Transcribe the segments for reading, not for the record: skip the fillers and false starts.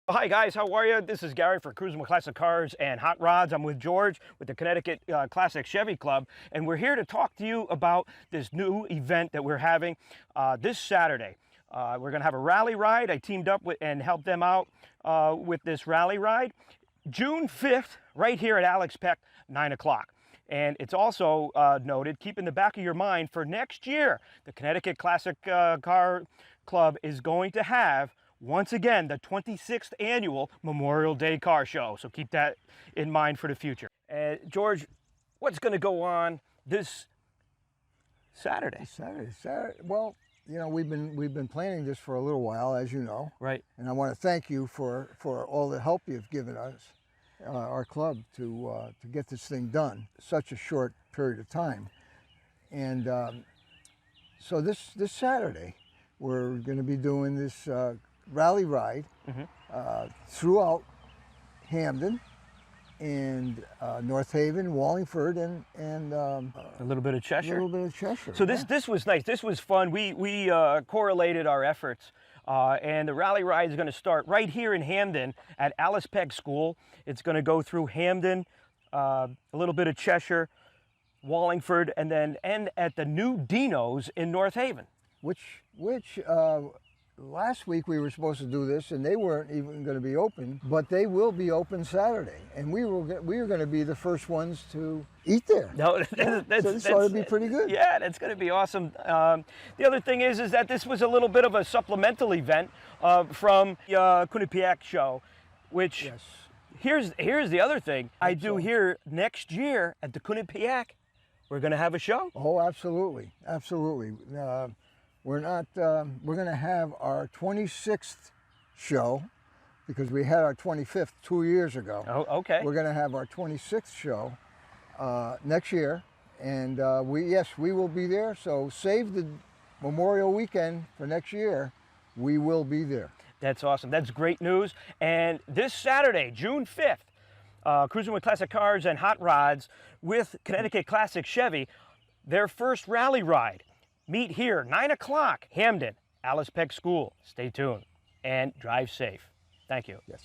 Hi guys, how are you? This is Gary for Cruising with Classic Cars and Hot Rods. I'm with George with the Connecticut Classic Chevy Club, and we're here to talk to you about this new event that we're having this Saturday. We're going to have a rally ride. I teamed up with and helped them out with this rally ride. June 5th, right here at Alex Peck, 9 o'clock. And it's also noted, keep in the back of your mind, for next year, the Connecticut Classic Car Club is going to have, once again, the 26th annual Memorial Day Car Show. So keep that in mind for the future. George, what's going to go on this Saturday? Saturday. Well, you know, we've been planning this for a little while, as you know. Right. And I want to thank you for all the help you've given us, our club, to get this thing done. Such a short period of time. And so this Saturday, we're going to be doing this rally ride throughout Hamden and North Haven, Wallingford, and a little bit of Cheshire. A little bit of Cheshire. So this was nice. This was fun. We correlated our efforts, and the rally ride is going to start right here in Hamden at Alice Peck School. It's going to go through Hamden, a little bit of Cheshire, Wallingford, and then end at the new Dino's in North Haven. Which last week we were supposed to do this, and they weren't even going to be open, but they will be open Saturday, and we are going to be the first ones to eat there. No, so this ought to be pretty good. Yeah, that's going to be awesome. The other thing is that this was a little bit of a supplemental event from the Quinnipiac show, which yes. Here's the other thing. I do hear next year at the Quinnipiac, we're going to have a show. Oh, absolutely, absolutely. We're going to have our 26th show, because we had our 25th 2 years ago. Oh, okay. We're going to have our 26th show next year, and we will be there. So save the Memorial Weekend for next year. We will be there. That's awesome. That's great news. And this Saturday, June 5th, Cruising with Classic Cars and Hot Rods with Connecticut Classic Chevy, their first rally ride. Meet here, 9 o'clock, Hamden, Alice Peck School. Stay tuned and drive safe. Thank you. Yes.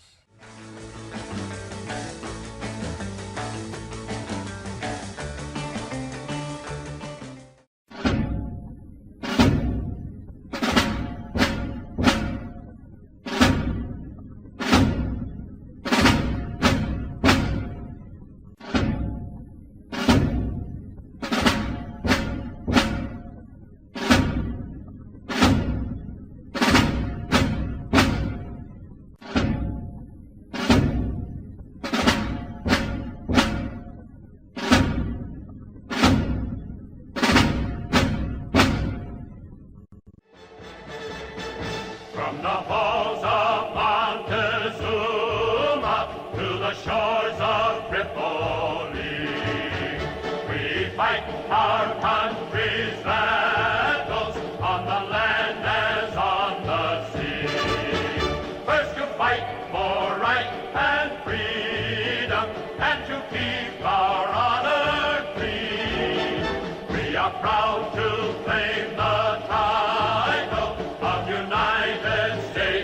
From the halls of Montezuma to the shores of Tripoli, we fight our country's battles on the land as on the sea. First to fight for right and freedom, and to keep our honor clean. We are proud to claim the title of United States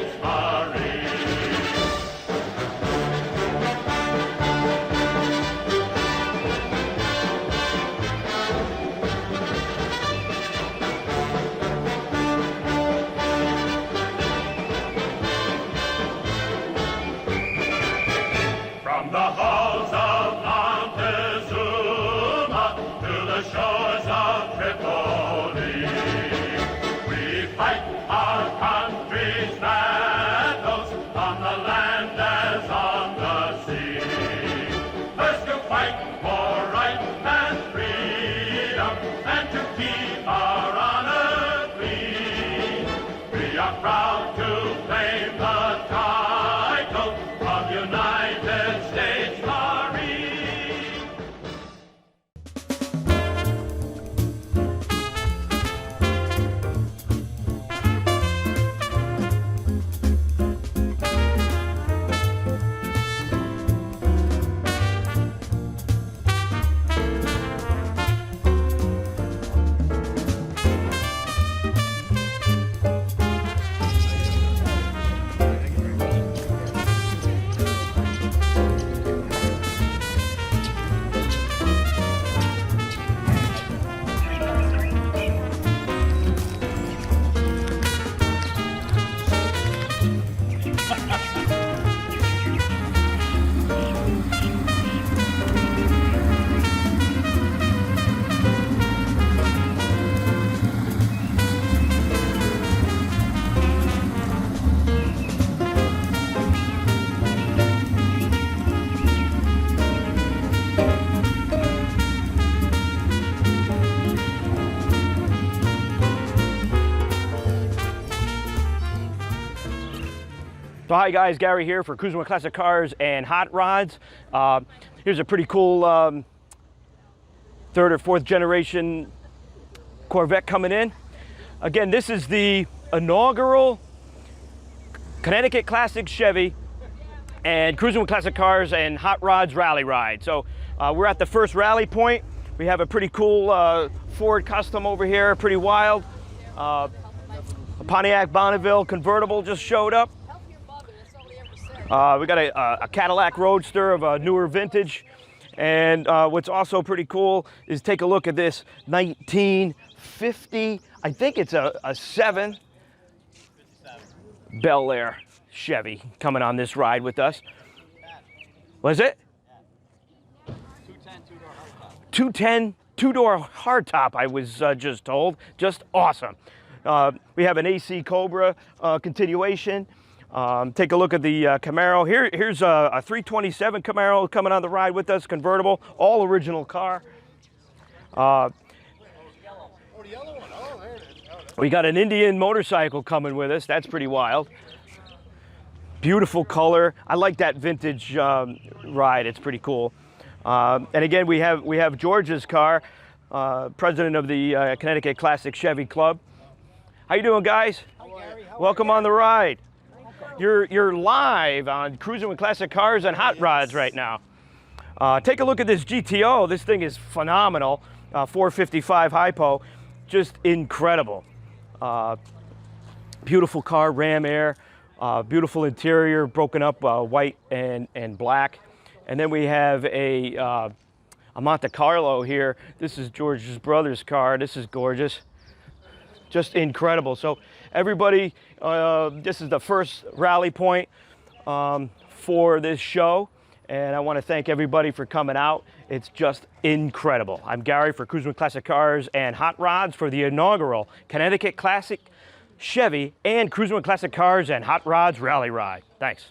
are proud to claim the title of United States Marine. So hi guys, Gary here for Cruising with Classic Cars and Hot Rods. Here's a pretty cool third or fourth generation Corvette coming in. Again, this is the inaugural Connecticut Classic Chevy and Cruising with Classic Cars and Hot Rods rally ride. So we're at the first rally point. We have a pretty cool Ford Custom over here, pretty wild. A Pontiac Bonneville convertible just showed up. We got a Cadillac Roadster of a newer vintage. And what's also pretty cool is take a look at this 1950, I think it's a 7 Bel Air Chevy coming on this ride with us. Was it? 210 two-door hardtop, I was just told. Just awesome. We have an AC Cobra continuation. Take a look at the Camaro. Here's a 327 Camaro coming on the ride with us, convertible, all original car. We got an Indian motorcycle coming with us. That's pretty wild. Beautiful color. I like that vintage ride. It's pretty cool. And again, we have George's car, president of the Connecticut Classic Chevy Club. How you doing, guys? Welcome on the ride. You're live on Cruising with Classic Cars and Hot Rods right now. Take a look at this GTO. This thing is phenomenal. 455 hypo, just incredible. Beautiful car, Ram Air. Beautiful interior, broken up white and black. And then we have a Monte Carlo here. This is George's brother's car. This is gorgeous. Just incredible. So everybody, this is the first rally point for this show, and I want to thank everybody for coming out. It's just incredible. I'm Gary for Cruising with Classic Cars and Hot Rods for the inaugural Connecticut Classic Chevy and Cruising with Classic Cars and Hot Rods rally ride. Thanks.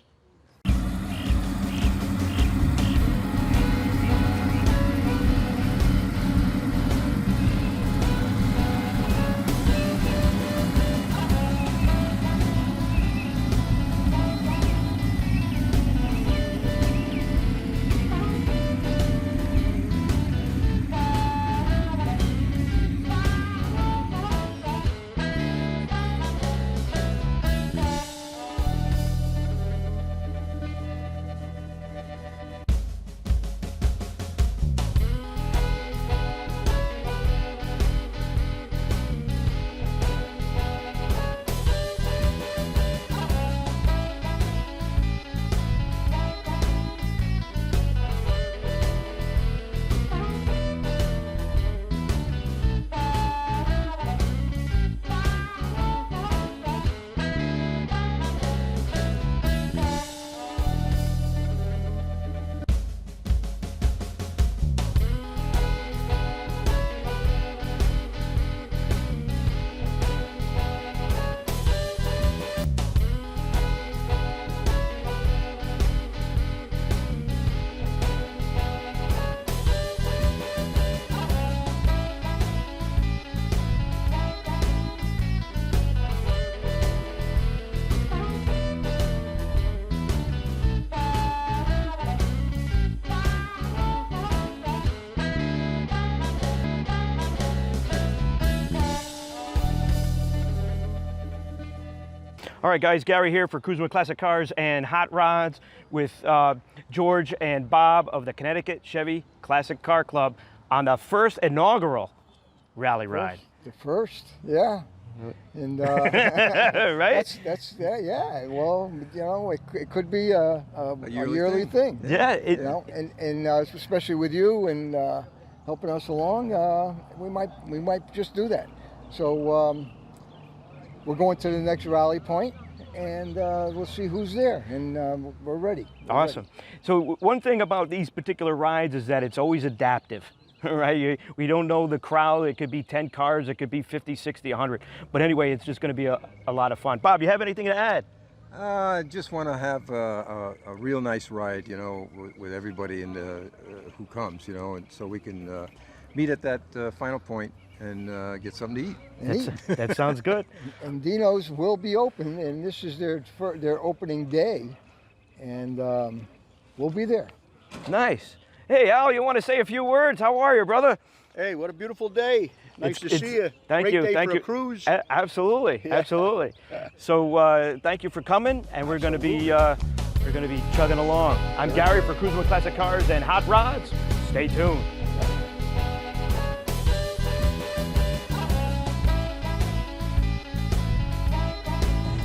All right, guys, Gary here for Cruising with Classic Cars and Hot Rods with George and Bob of the Connecticut Chevy Classic Car Club on the first inaugural rally ride. The first, yeah. And right? Yeah. Well, you know, it could be a yearly thing. Yeah. You know, and especially with you and helping us along, we might just do that. So we're going to the next rally point, and we'll see who's there, and we're ready. Awesome. So one thing about these particular rides is that it's always adaptive. Right? We don't know the crowd. It could be 10 cars. It could be 50, 60, 100. But anyway, it's just going to be a lot of fun. Bob, you have anything to add? I just want to have a real nice ride, you know, with everybody in the, who comes, you know, and so we can meet at that final point and get something to eat. That sounds good. And Dino's will be open, and this is their opening day, and we'll be there. Nice. Hey, Al, you want to say a few words? How are you, brother? Hey, what a beautiful day. Nice to see you. Thank Great you. day Thank for you. a cruise. Absolutely. Yeah. Absolutely. So thank you for coming, and we're going to be chugging along. I'm Gary for Cruising with Classic Cars and Hot Rods. Stay tuned.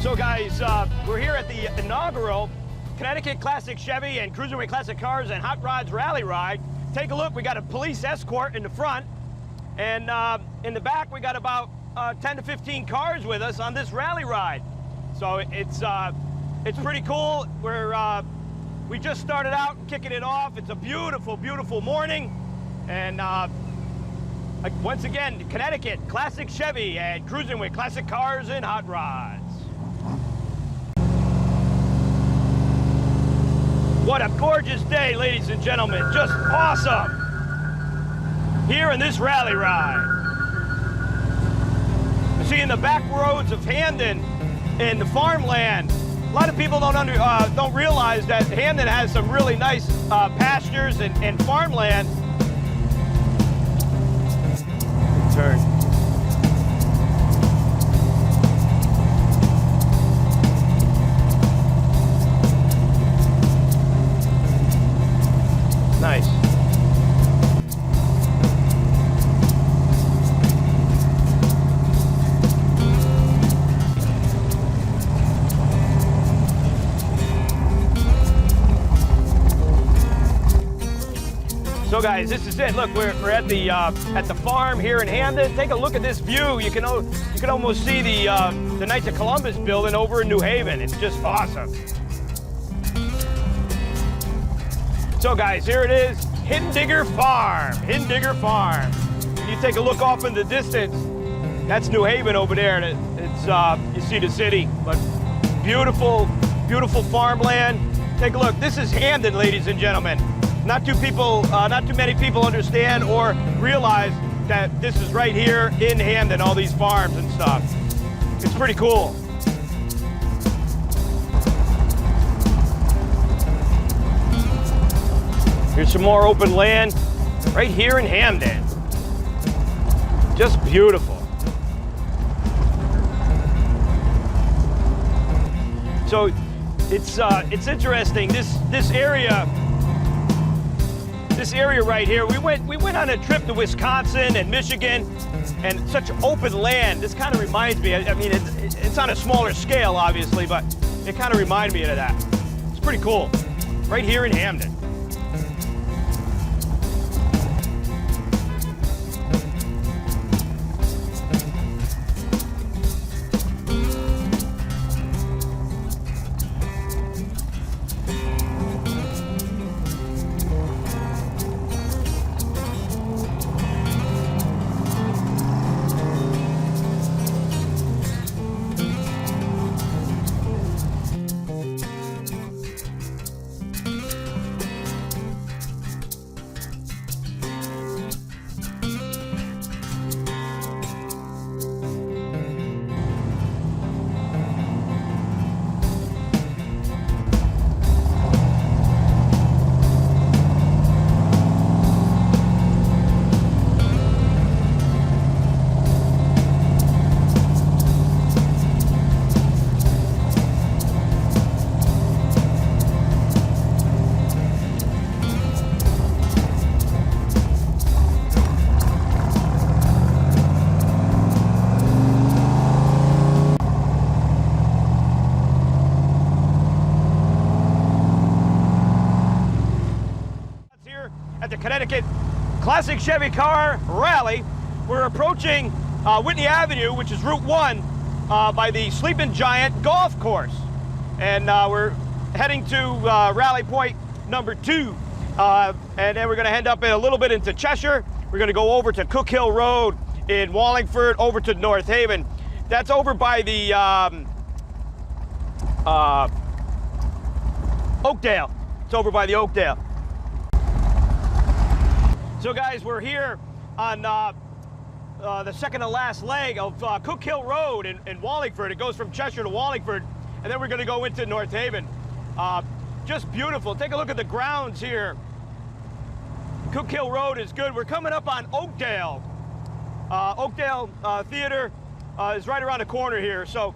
So guys, we're here at the inaugural Connecticut Classic Chevy and Cruiserweight Classic Cars and Hot Rods Rally Ride. Take a look, we got a police escort in the front, and in the back we got about 10 to 15 cars with us on this rally ride. So it's pretty cool. We just started out kicking it off. It's a beautiful, beautiful morning, and once again, Connecticut Classic Chevy and Cruising with Classic Cars and Hot Rods. What a gorgeous day, ladies and gentlemen. Just awesome. Here in this rally ride. You see in the back roads of Hamden and the farmland, a lot of people don't realize that Hamden has some really nice pastures and farmland. Turn. Nice. So guys, this is it. Look, we're at the farm here in Hamden. Take a look at this view. You can almost see the Knights of Columbus building over in New Haven. It's just awesome. So guys, here it is, Hidden Digger Farm. Hidden Digger Farm. You take a look off in the distance. That's New Haven over there, and it's you see the city, but beautiful, beautiful farmland. Take a look. This is Hamden, ladies and gentlemen. Not too many people understand or realize that this is right here in Hamden. All these farms and stuff. It's pretty cool. Here's some more open land right here in Hamden. Just beautiful. So it's interesting. This area right here. We went on a trip to Wisconsin and Michigan, and such open land. This kind of reminds me. I mean, it's on a smaller scale, obviously, but it kind of reminded me of that. It's pretty cool. Right here in Hamden. Connecticut Classic Chevy Car Rally. We're approaching Whitney Avenue, which is Route 1, by the Sleeping Giant Golf Course. And we're heading to rally point number 2. And then we're going to end up a little bit into Cheshire. We're going to go over to Cook Hill Road in Wallingford, over to North Haven. That's over by the Oakdale. It's over by the Oakdale. So guys, we're here on the second to last leg of Cook Hill Road in Wallingford. It goes from Cheshire to Wallingford, and then we're going to go into North Haven. Just beautiful. Take a look at the grounds here. Cook Hill Road is good. We're coming up on Oakdale. Oakdale Theater is right around the corner here. So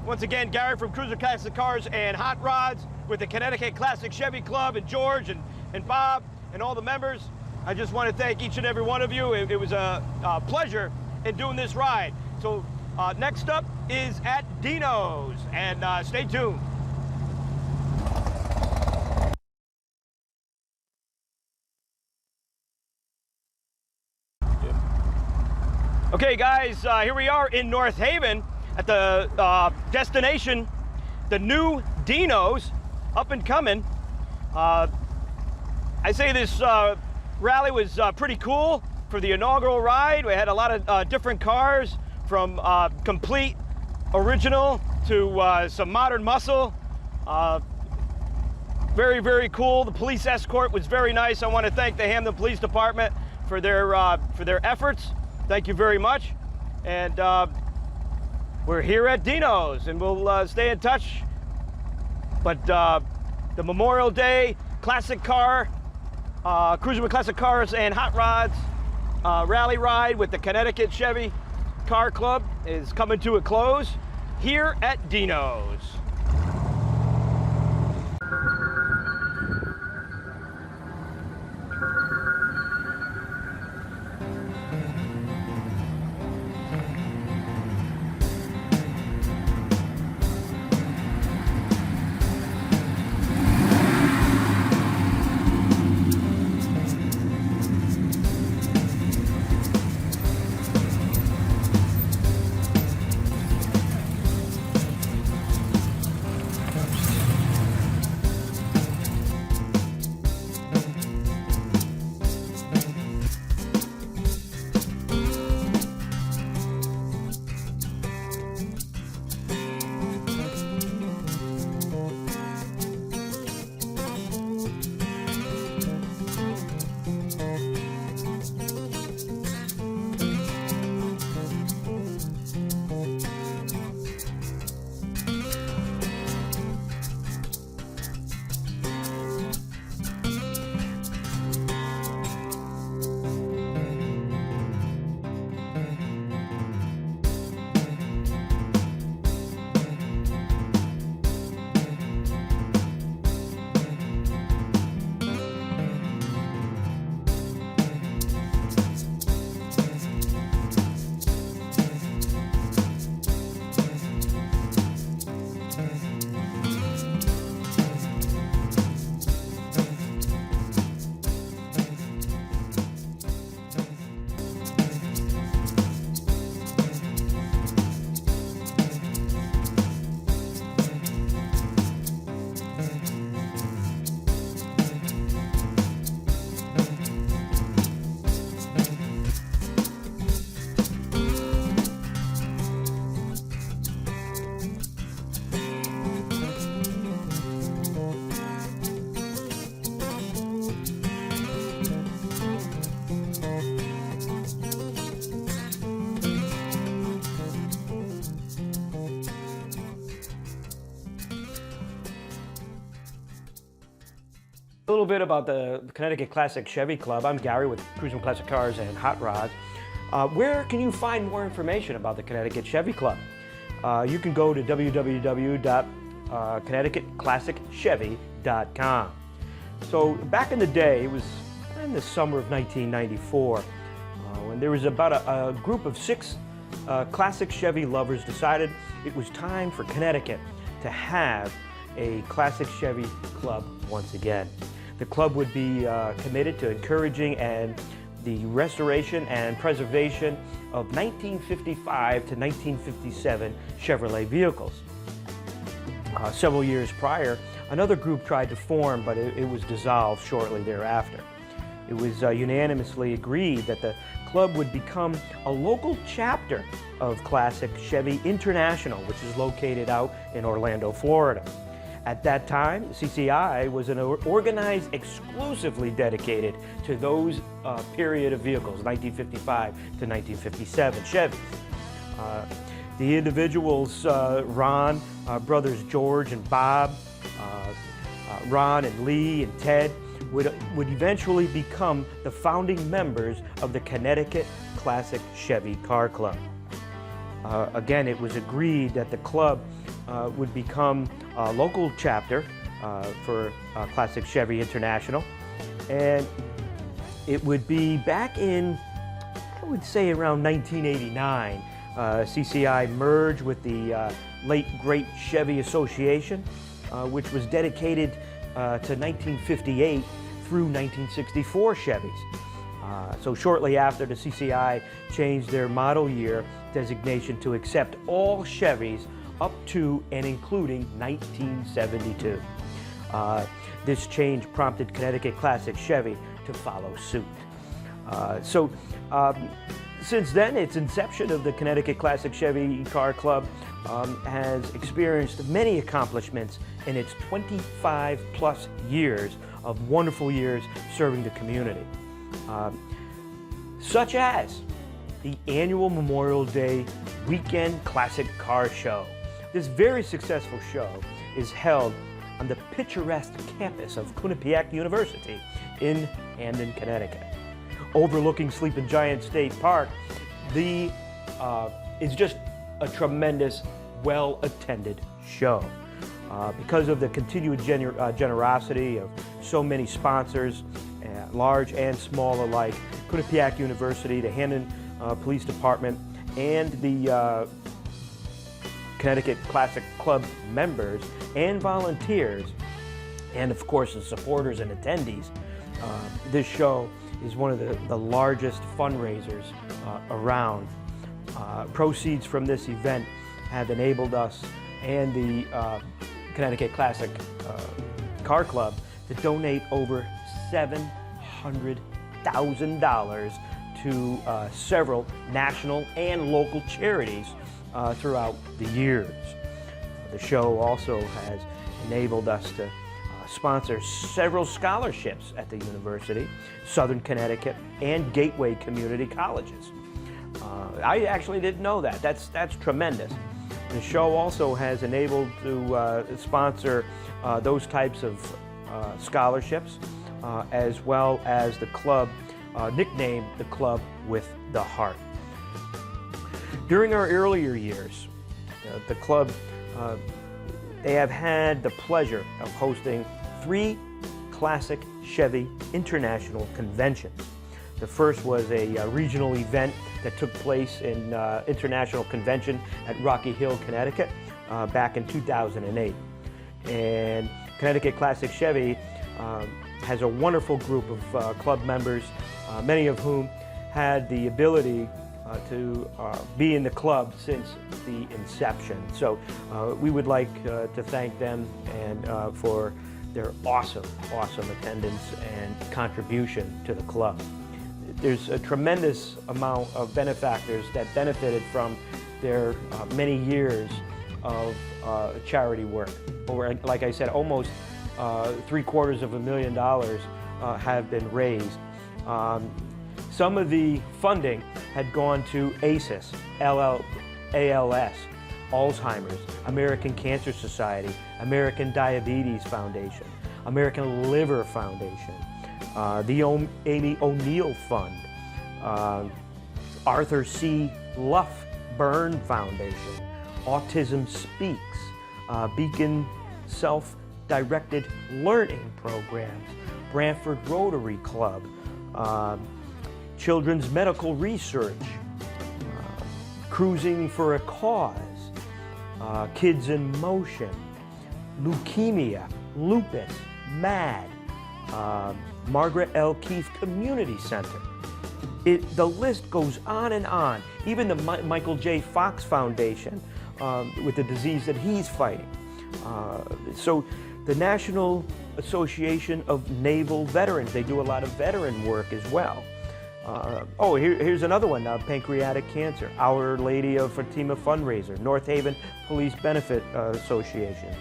once again, Gary from Cruiser Classic Cars and Hot Rods with the Connecticut Classic Chevy Club, and George and Bob and all the members. I just want to thank each and every one of you. It was a pleasure in doing this ride. So next up is at Dino's, and stay tuned. Okay guys, here we are in North Haven at the destination, the new Dino's, up and coming. I say this rally was pretty cool for the inaugural ride. We had a lot of different cars, from complete original to some modern muscle. Very, very cool. The police escort was very nice. I want to thank the Hamden Police Department for their efforts. Thank you very much. And we're here at Dino's, and we'll stay in touch. But the Memorial Day Classic Car, Cruiser with Classic Cars and Hot Rods rally ride with the Connecticut Chevy Car Club is coming to a close here at Dino's. A little bit about the Connecticut Classic Chevy Club. I'm Gary with Cruiser Classic Cars and Hot Rods. Where can you find more information about the Connecticut Chevy Club? You can go to www.connecticutclassicchevy.com. So back in the day, it was in the summer of 1994, when there was about a group of 6 classic Chevy lovers decided it was time for Connecticut to have a classic Chevy club once again. The club would be committed to encouraging and the restoration and preservation of 1955 to 1957 Chevrolet vehicles. Several years prior, another group tried to form, but it was dissolved shortly thereafter. It was unanimously agreed that the club would become a local chapter of Classic Chevy International, which is located out in Orlando, Florida. At that time, CCI was an organized exclusively dedicated to those period of vehicles, 1955 to 1957 Chevys. The individuals, Ron, brothers George and Bob, Ron and Lee and Ted, would eventually become the founding members of the Connecticut Classic Chevy Car Club. Again, it was agreed that the club would become a local chapter for Classic Chevy International, and it would be back in, I would say, around 1989. CCI merged with the late great Chevy Association, which was dedicated to 1958 through 1964 Chevys. So shortly after, the CCI changed their model year designation to accept all Chevys up to and including 1972. This change prompted Connecticut Classic Chevy to follow suit. Since then, its inception of the Connecticut Classic Chevy Car Club has experienced many accomplishments in its 25 plus years of wonderful years serving the community, such as the annual Memorial Day Weekend Classic Car Show. This very successful show is held on the picturesque campus of Quinnipiac University in Hamden, Connecticut. Overlooking Sleeping Giant State Park, it's just a tremendous, well-attended show. Because of the continued generosity of so many sponsors, large and small alike, Quinnipiac University, the Hamden Police Department, and the Connecticut Classic Club members and volunteers, and of course the supporters and attendees, this show is one of the largest fundraisers around. Proceeds from this event have enabled us and the Connecticut Classic Car Club to donate over $700,000 to several national and local charities throughout the years. The show also has enabled us to sponsor several scholarships at the university, Southern Connecticut, and Gateway Community Colleges. I actually didn't know that. That's tremendous. The show also has enabled to sponsor those types of scholarships, as well as the club, nicknamed the Club with the Heart. During our earlier years, the club, they have had the pleasure of hosting 3 Classic Chevy International conventions. The first was a regional event that took place in International Convention at Rocky Hill, Connecticut, back in 2008. And Connecticut Classic Chevy has a wonderful group of club members, many of whom had the ability to be in the club since the inception. So we would like to thank them and for their awesome attendance and contribution to the club. There's a tremendous amount of benefactors that benefited from their many years of charity work. Over, like I said, almost $750,000 have been raised. Some of the funding had gone to ACES, ALS, Alzheimer's, American Cancer Society, American Diabetes Foundation, American Liver Foundation, the Amy O'Neill Fund, Arthur C. Luff Burn Foundation, Autism Speaks, Beacon Self-Directed Learning Programs, Brantford Rotary Club, Children's Medical Research, Cruising for a Cause, Kids in Motion, Leukemia, Lupus, MAD, Margaret L. Keefe Community Center. The list goes on and on. Even the Michael J. Fox Foundation with the disease that he's fighting. So the National Association of Naval Veterans, they do a lot of veteran work as well. Here's another one, pancreatic cancer. Our Lady of Fatima fundraiser, North Haven Police Benefit Association,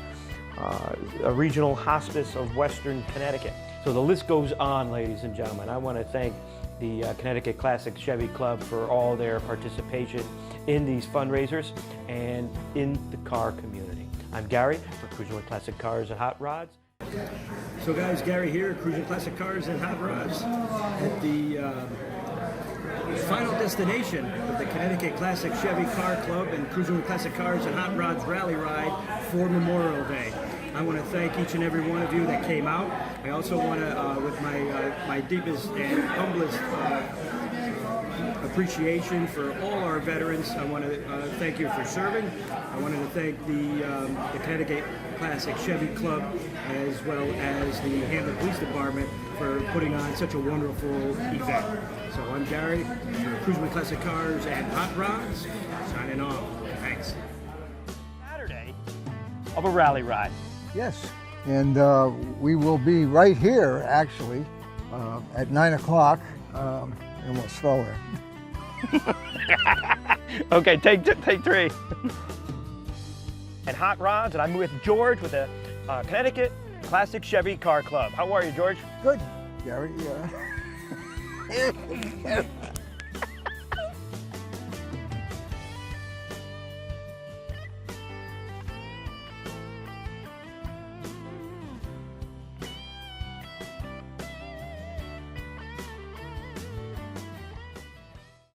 a regional hospice of Western Connecticut. So the list goes on, ladies and gentlemen. I want to thank the Connecticut Classic Chevy Club for all their participation in these fundraisers and in the car community. I'm Gary for Cruising with Classic Cars and Hot Rods. So guys, Gary here, Cruising Classic Cars and Hot Rods at the final destination of the Connecticut Classic Chevy Car Club and Cruising with Classic Cars and Hot Rods Rally Ride for Memorial Day. I want to thank each and every one of you that came out. I also want to, with my deepest and humblest appreciation for all our veterans, I want to thank you for serving. I wanted to thank the Connecticut Classic Chevy Club as well as the Hamlet Police Department for putting on such a wonderful event. So I'm Gary for Cruising with Classic Cars and Hot Rods, signing off. Thanks. Saturday of a rally ride. Yes, and we will be right here actually at 9 o'clock, and we'll spell it. Okay, take three. And Hot Rods, and I'm with George with the Connecticut Classic Chevy Car Club. How are you, George? Good, Gary. Yeah.